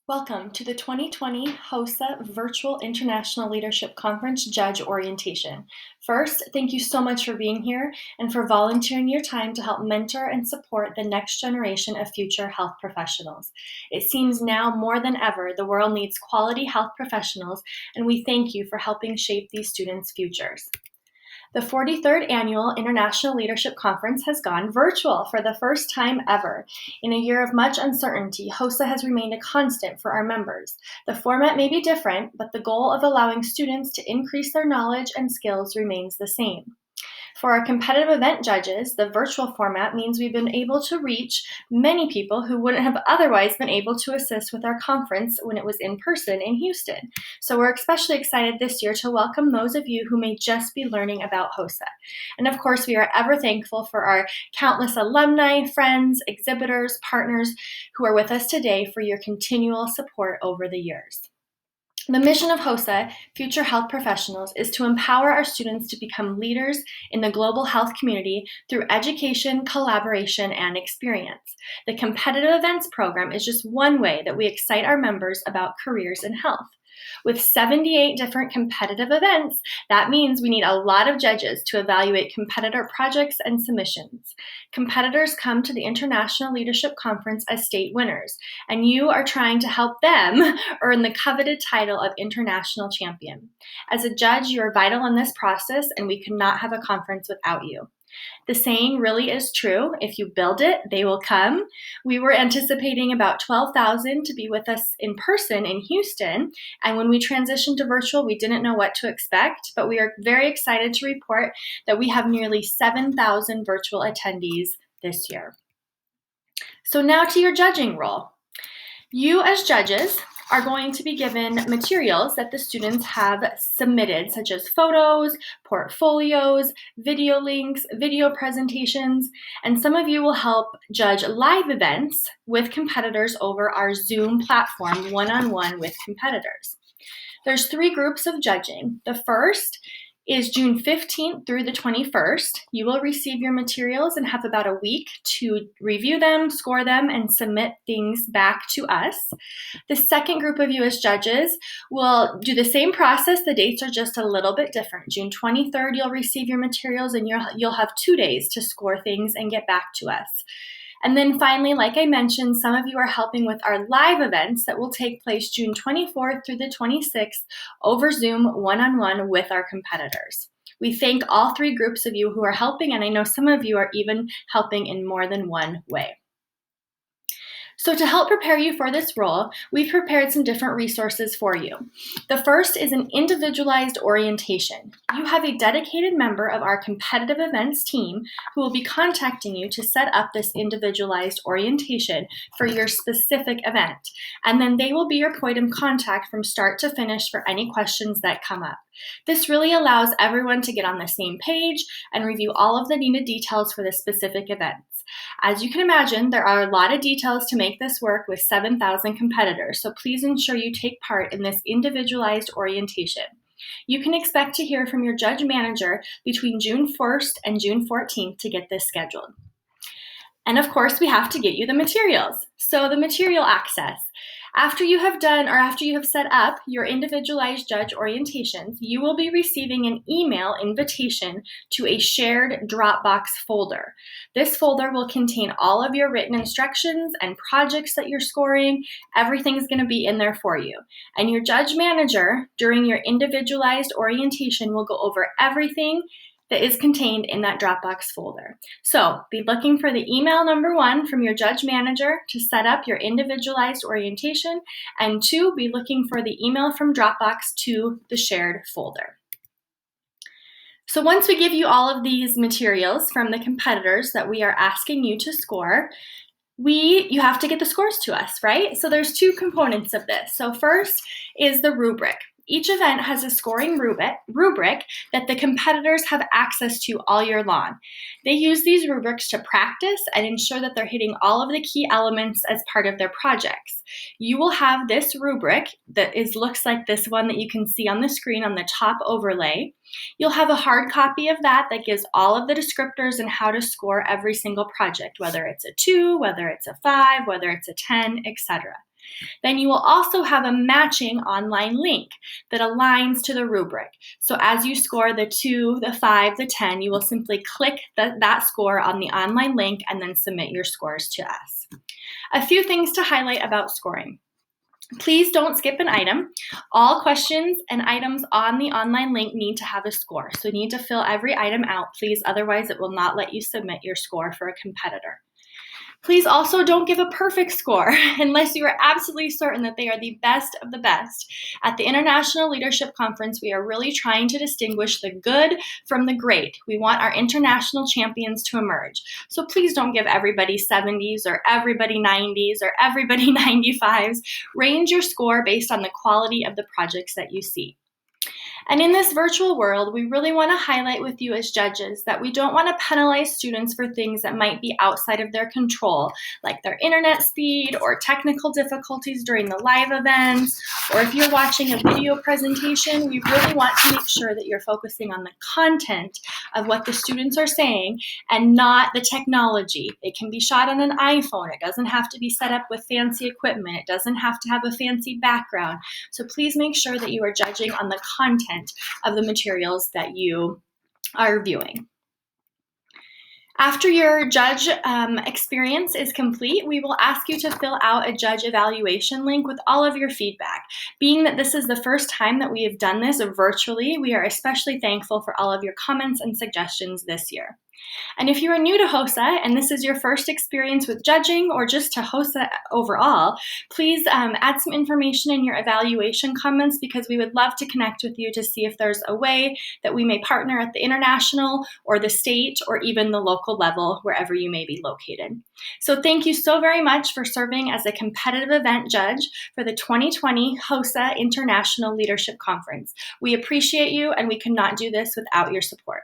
Welcome to the 2020 HOSA Virtual International Leadership Conference Judge Orientation. First, thank you so much for being here and for volunteering your time to help mentor and support the next generation of future health professionals. It seems now more than ever the world needs quality health professionals, and we thank you for helping shape these students' futures. The 43rd Annual International Leadership Conference has gone virtual for the first time ever. In a year of much uncertainty, HOSA has remained a constant for our members. The format may be different, but the goal of allowing students to increase their knowledge and skills remains the same. For our competitive event judges, the virtual format means we've been able to reach many people who wouldn't have otherwise been able to assist with our conference when it was in person in Houston. So we're especially excited this year to welcome those of you who may just be learning about HOSA. And of course, we are ever thankful for our countless alumni, friends, exhibitors, partners who are with us today for your continual support over the years. The mission of HOSA, Future Health Professionals, is to empower our students to become leaders in the global health community through education, collaboration, and experience. The competitive events program is just one way that we excite our members about careers in health. With 78 different competitive events, that means we need a lot of judges to evaluate competitor projects and submissions. Competitors come to the International Leadership Conference as state winners, and you are trying to help them earn the coveted title of International Champion. As a judge, you are vital in this process, and we could not have a conference without you. The saying really is true. If you build it, they will come. We were anticipating about 12,000 to be with us in person in Houston. And when we transitioned to virtual, we didn't know what to expect, but we are very excited to report that we have nearly 7,000 virtual attendees this year. So now to your judging role. You as judges are going to be given materials that the students have submitted, such as photos, portfolios, video links, video presentations, and some of you will help judge live events with competitors over our Zoom platform, one-on-one with competitors. There's 3 groups of judging. The first is June 15th through the 21st. You will receive your materials and have about a week to review them, score them, and submit things back to us. The second group of you as judges will do the same process. The dates are just a little bit different. June 23rd, you'll receive your materials and you'll have 2 days to score things and get back to us. And then finally, like I mentioned, some of you are helping with our live events that will take place June 24th through the 26th over Zoom one-on-one with our competitors. We thank all 3 groups of you who are helping, and I know some of you are even helping in more than one way. So to help prepare you for this role, we've prepared some different resources for you. The first is an individualized orientation. You have a dedicated member of our competitive events team who will be contacting you to set up this individualized orientation for your specific event. And then they will be your point of contact from start to finish for any questions that come up. This really allows everyone to get on the same page and review all of the needed details for the specific events. As you can imagine, there are a lot of details to make this work with 7,000 competitors, so please ensure you take part in this individualized orientation. You can expect to hear from your judge manager between June 1st and June 14th to get this scheduled. And of course, we have to get you the materials. So the material access. After you have set up your individualized judge orientations, you will be receiving an email invitation to a shared Dropbox folder. This folder will contain all of your written instructions and projects that you're scoring. Everything's going to be in there for you. And your judge manager, during your individualized orientation, will go over everything that is contained in that Dropbox folder. So be looking for the email number 1 from your judge manager to set up your individualized orientation, and 2, be looking for the email from Dropbox to the shared folder. So once we give you all of these materials from the competitors that we are asking you to score, you have to get the scores to us, right? So there's 2 components of this. So first is the rubric. Each event has a scoring rubric that the competitors have access to all year long. They use these rubrics to practice and ensure that they're hitting all of the key elements as part of their projects. You will have this rubric that looks like this one that you can see on the screen on the top overlay. You'll have a hard copy of that gives all of the descriptors and how to score every single project, whether it's a 2, whether it's a 5, whether it's a 10, etc. Then you will also have a matching online link that aligns to the rubric. So as you score the 2, the 5, the 10, you will simply click that score on the online link and then submit your scores to us. A few things to highlight about scoring. Please don't skip an item. All questions and items on the online link need to have a score. So you need to fill every item out, please. Otherwise, it will not let you submit your score for a competitor. Please also don't give a perfect score unless you are absolutely certain that they are the best of the best. At the International Leadership Conference, we are really trying to distinguish the good from the great. We want our international champions to emerge. So please don't give everybody 70s or everybody 90s or everybody 95s. Range your score based on the quality of the projects that you see. And in this virtual world, we really want to highlight with you as judges that we don't want to penalize students for things that might be outside of their control, like their internet speed or technical difficulties during the live events, or if you're watching a video presentation, we really want to make sure that you're focusing on the content of what the students are saying and not the technology. It can be shot on an iPhone. It doesn't have to be set up with fancy equipment. It doesn't have to have a fancy background. So please make sure that you are judging on the content of the materials that you are viewing. After your judge experience is complete, we will ask you to fill out a judge evaluation link with all of your feedback. Being that this is the first time that we have done this virtually, we are especially thankful for all of your comments and suggestions this year. And if you are new to HOSA and this is your first experience with judging or just to HOSA overall, please add some information in your evaluation comments because we would love to connect with you to see if there's a way that we may partner at the international or the state or even the local level wherever you may be located. So thank you so very much for serving as a competitive event judge for the 2020 HOSA International Leadership Conference. We appreciate you and we could not do this without your support.